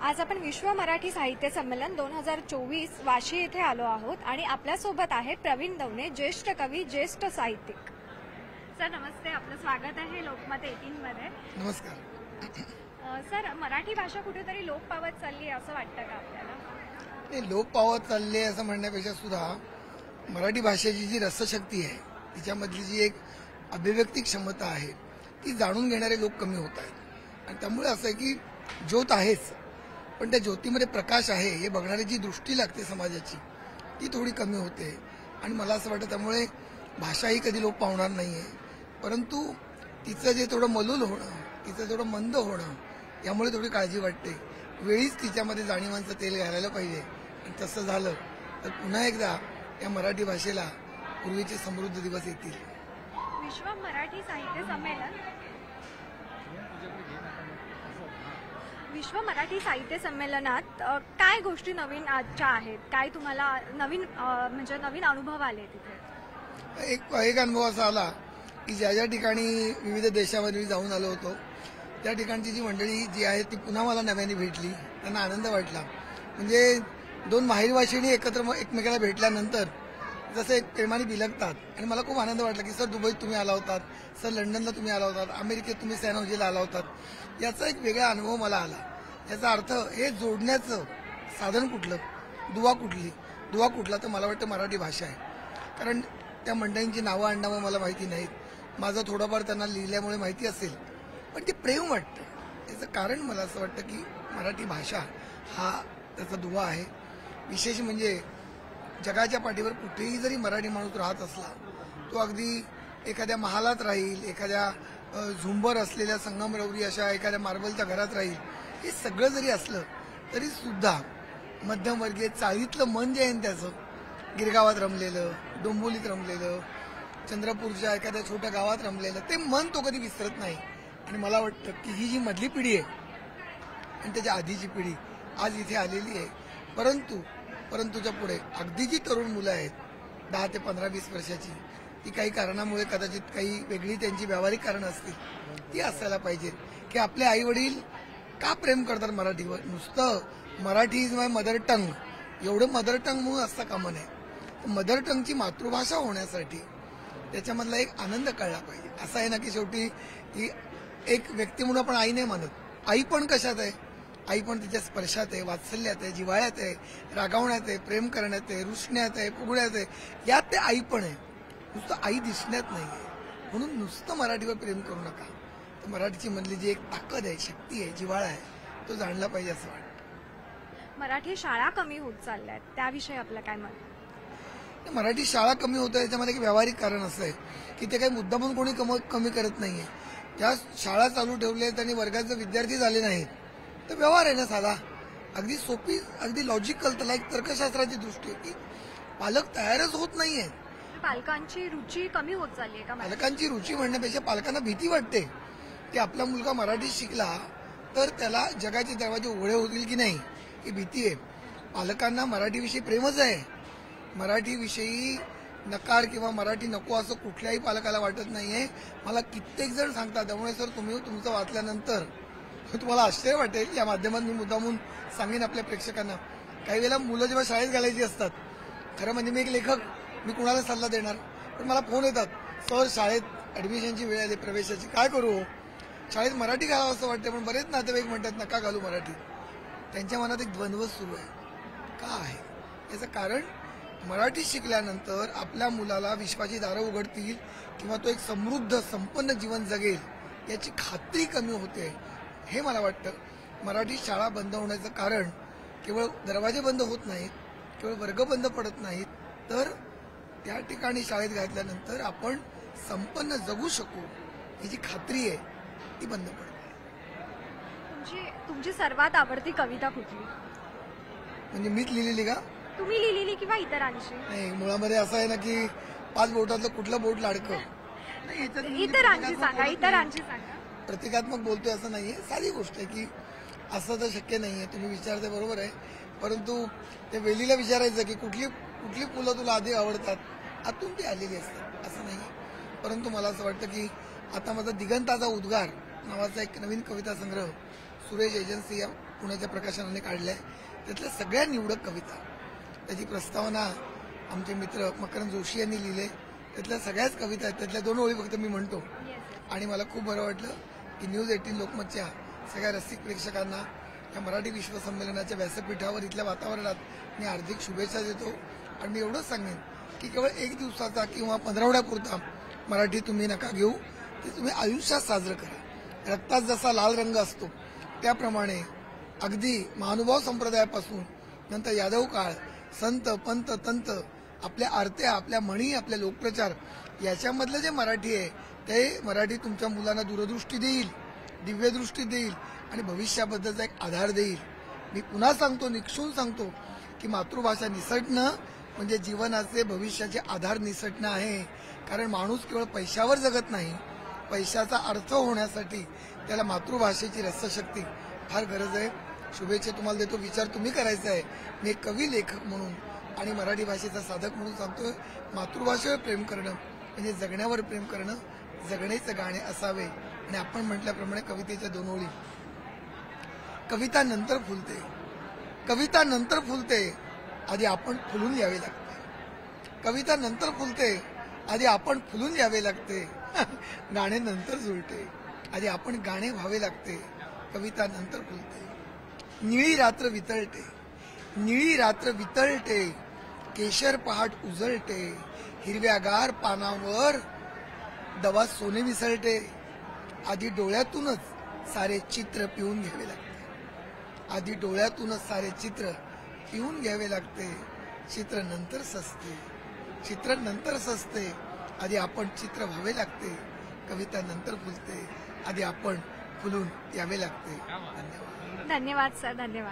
आज आपण विश्व मराठी साहित्य संमेलन 2024 वाशी येथे आलो आहोत आणि आपल्यासोबत आहेत प्रवीण दवणे, ज्येष्ठ कवी, ज्येष्ठ साहित्यिक. सर नमस्ते, आपलं स्वागत आहे लोकमत 18 मध्ये. नमस्कार. सर, मराठी भाषा कुठेतरी लोप पावत चालली आहे असं वाटतं का आपल्याला? नाही, लोप पावत चालली आहे असं म्हणण्यापेक्षा सुद्धा मराठी भाषेची जी रसशक्ती आहे, तिच्यामधली जी एक अभिव्यक्ती क्षमता आहे, ती जाणून घेणारे लोक कमी होत आहेत. आणि त्यामुळे असं आहे की ज्योत आहेच, पण त्या ज्योतीमध्ये प्रकाश आहे हे बघणारी जी दृष्टी लागते समाजाची, ती थोडी कमी होते. आणि मला असं वाटतं त्यामुळे भाषाही कधी लोप पावणार नाहीये, परंतु तिचं जे थोडं मलूल होणं, तिचं थोडं मंद होणं, यामुळे थोडी काळजी वाटते. वेळीच तिच्यामध्ये जाणीवांचं तेल घालायला पाहिजे. आणि तसं झालं तर पुन्हा एकदा या मराठी भाषेला पूर्वीचे समृद्ध दिवस येतील. विश्व मराठी साहित्य संमेलन विश्व मराठी साहित्य संमेलनात काय गोष्टी नवीन आजच्या आहेत? काय तुम्हाला नवीन म्हणजे नवीन अनुभव आले तिथे? एक अनुभव असा आला की ज्या ज्या ठिकाणी विविध देशामध्ये जाऊन आलो होतो, त्या ठिकाणची जी मंडळी जी आहे ती पुन्हा मला नव्याने भेटली. त्यांना आनंद वाटला. म्हणजे दोन माहेरवाशिणी एकत्र एकमेकाला भेटल्यानंतर जसं एक प्रेमाने बिलगतात. आणि मला खूप आनंद वाटला की सर दुबईत तुम्ही आला होतात, सर लंडनला तुम्ही आला होतात, अमेरिकेत तुम्ही सॅन होजेला आला होतात. याचा एक वेगळा अनुभव मला आला. याचा अर्थ हे जोडण्याचं साधन कुठलं, दुवा कुठली, दुवा कुठला, तर मला वाटतं मराठी भाषा आहे. कारण त्या मंडळींची नावं आडनावं मला माहिती नाहीत, माझं थोडंफार त्यांना लिहिल्यामुळे माहिती असेल, पण ते प्रेम वाटतं. याचं कारण मला असं वाटतं की मराठी भाषा हा त्याचा दुवा आहे. विशेष म्हणजे जगाच्या पाठीवर कुठेही जरी मराठी माणूस राहत असला, तो अगदी एखाद्या महालात राहील, एखाद्या झुंबर असलेल्या संगमरवरी अशा एखाद्या मार्बलच्या घरात राहील, हे सगळं जरी असलं तरी सुद्धा मध्यमवर्गीय चाळीतलं मन जे आहे त्याचं, गिरगावात रमलेलं, डोंबिवलीत रमलेलं, चंद्रपूरच्या एखाद्या छोट्या गावात रमलेलं, ते मन तो कधी विसरत नाही. आणि मला वाटतं की ही जी मधली पिढी आहे आणि त्याच्या आधीची पिढी आज इथे आलेली आहे, परंतुच्या पुढे अगदी जी तरुण मुलं आहेत 10 ते 15-20 वर्षाची, ती काही कारणामुळे कदाचित काही वेगळी त्यांची व्यावहारिक कारणं असतील, ती असायला पाहिजेत. की आपले आई वडील का प्रेम करतात मराठीवर? नुसतं Marathi is my mother tongue एवढं मदर टंग म्हणून असता कामा नये. मदर टंगची मातृभाषा होण्यासाठी त्याच्यामधला एक आनंद कळला पाहिजे. असं आहे ना की शेवटी ही एक व्यक्ती म्हणून आपण आई नाही मानत. आई पण कशात आहे? आई पण तिच्या स्पर्शात आहे, वात्सल्यात आहे, जिव्हाळ्यात आहे, रागावण्यात आहे, प्रेम करण्यात आहे, रुसण्यात आहे, फुगण्यात आहे, यात ते आई पण आहे. नुसतं आई दिसण्यात नाही आहे. म्हणून नुसतं मराठीवर प्रेम करू नका. तर मराठीची मधली जी एक ताकद आहे, शक्ती आहे, जिव्हाळा आहे, तो जाणला पाहिजे असं वाटतं. मराठी शाळा कमी होत चालल्या आहेत, त्याविषयी आपलं काय मत? मराठी शाळा कमी होत आहे याच्यामध्ये एक व्यावहारिक कारण असं आहे की ते काही मुद्दामून कोणी कमी करत नाहीये. त्या शाळा चालू ठेवल्या आहेत आणि वर्गात जर विद्यार्थी झाले नाहीत तर व्यवहार आहे ना साधा, अगदी सोपी, अगदी लॉजिकल, त्याला एक तर्कशास्त्राची दृष्टी आहे की पालक तयारच होत नाहीये. पालकांची रुची कमी होत चालली आहे का? पालकांची रुची म्हणण्यापेक्षा पालकांना भीती वाटते की आपला मुलगा मराठी शिकला तर त्याला जगाचे दरवाजे उघडे होतील की नाही, ही भीती आहे. पालकांना मराठीविषयी प्रेमच आहे. मराठीविषयी नकार किंवा मराठी नको असं कुठल्याही पालकाला वाटत नाहीये. मला कित्येक जण सांगतात. त्यामुळे सर तुम्ही तुमचं वाचल्यानंतर तुम्हाला आश्चर्य वाटेल, या माध्यमात मी मुद्दामून सांगेन आपल्या प्रेक्षकांना, काही वेळेला मुलं जेव्हा शाळेत घालायची असतात, खरं म्हणजे मी एक लेखक, मी कुणाला सल्ला देणार, पण मला फोन येतात, सर शाळेत ऍडमिशनची वेळ आली, प्रवेशाची, काय करू? शाळेत मराठी घालावं असं वाटतं, पण बरेच नातेवाईक म्हणतात नका घालू मराठी. त्यांच्या मनात एक द्वंद्व सुरू आहे. का आहे याचं कारण? मराठी शिकल्यानंतर आपल्या मुलाला विश्वाची दारं उघडतील किंवा तो एक समृद्ध संपन्न जीवन जगेल याची खात्री कमी होते. हे मला वाटतं. मराठी शाळा बंद होण्याचं कारण केवळ दरवाजे बंद होत नाहीत, केवळ वर्ग बंद पडत नाहीत, तर त्या ठिकाणी शाळेत घातल्यानंतर आपण संपन्न जगू शकू ही जी खात्री आहे ती बंद पडते. तुमची सर्वात आवडती कविता कुठली? म्हणजे मीच लिहिलेली का? तुम्ही लिहिलेली किंवा इतरांची? नाही, मुळामध्ये असं आहे ना की 5 बोटातलं कुठलं बोट लाडकं. इतरांची सांगा, इतरांची सांगा. प्रतिकात्मक बोलतोय असं नाहीये, साधी गोष्ट आहे की असं तर शक्य नाहीये. तुम्ही विचारते बरोबर आहे, परंतु त्या वेलीला विचारायचं की कुठली कुठली फुलं तुला आधी आवडतात, आतून ती आलेली असतात असं नाही. परंतु मला असं वाटतं की आता माझा दिगंताचा उद्गार नावाचा एक नवीन कविता संग्रह सुरेश एजन्सी या पुण्याच्या प्रकाशनाने काढल्या आहे त्यातल्या सगळ्या निवडक कविता, त्याची प्रस्तावना आमचे मित्र मकरंद जोशी यांनी लिहिले, त्यातल्या सगळ्याच कविता आहेत. त्यातल्या 2 ओळी फक्त मी म्हणतो आणि मला खूप बरं वाटलं की न्यूज 18 लोकमतच्या सगळ्या रसिक प्रेक्षकांना या मराठी विश्व संमेलनाच्या व्यासपीठावर इथल्या वातावरणात मी हार्दिक शुभेच्छा देतो. आणि मी एवढंच सांगेन की केवळ 1 दिवसाचा किंवा 15 मराठी तुम्ही नका घेऊ, ते तुम्ही आयुष्यात साजरं करा. रक्तात जसा लाल रंग असतो त्याप्रमाणे अगदी महानुभाव संप्रदायापासून नंतर यादव काळ, संत पंत तंत, आपल्या आरत्या, आपल्या म्हणी, आपल्या लोकप्रचार याच्यामधलं जे मराठी आहे ते मराठी तुमच्या मुलांना दूरदृष्टी देईल, दिव्यदृष्टी देईल आणि भविष्याबद्दलचा एक आधार देईल. मी पुन्हा सांगतो, निक्षून सांगतो की मातृभाषा निसटणं म्हणजे जीवनाचे भविष्याचे आधार निसटणं आहे. कारण माणूस केवळ पैशावर जगत नाही, पैशाचा अर्थ होण्यासाठी त्याला मातृभाषेची रसशक्ती फार गरज आहे. शुभेच्छा तुम्हाला देतो. विचार तुम्ही करायचा आहे. मी एक कवी, लेखक म्हणून आणि मराठी भाषेचा साधक म्हणून सांगतोय, मातृभाषेवर प्रेम करणं म्हणजे जगण्यावर प्रेम करणं, जगण्याचे गाणे असावे. आणि आपण म्हटल्याप्रमाणे कवितेच्या 2 ओळी, कविता नंतर फुलते, कविता नंतर फुलते, आधी आपण फुलून यावे लागते. कविता नंतर फुलते, आधी आपण फुलून यावे लागते. गाणे नंतर जुळते, आधी आपण गाणे व्हावे लागते. कविता नंतर फुलते. निळी रात्र वितळते, निळी रात्र वितळते, केशर पहाट उजळते, हिरव्यागार पानावर दवा सोने मिसळते. आधी डोळ्यातूनच सारे चित्र पिऊन घ्यावे लागते, आधी डोळ्यातूनच सारे चित्र पिऊन घ्यावे लागते. चित्र नंतर सजते, चित्र नंतर सजते, आधी आपण चित्र व्हावे लागते. कविता नंतर फुलते, आधी आपण फुलून यावे लागते. धन्यवाद. धन्यवाद सर, धन्यवाद.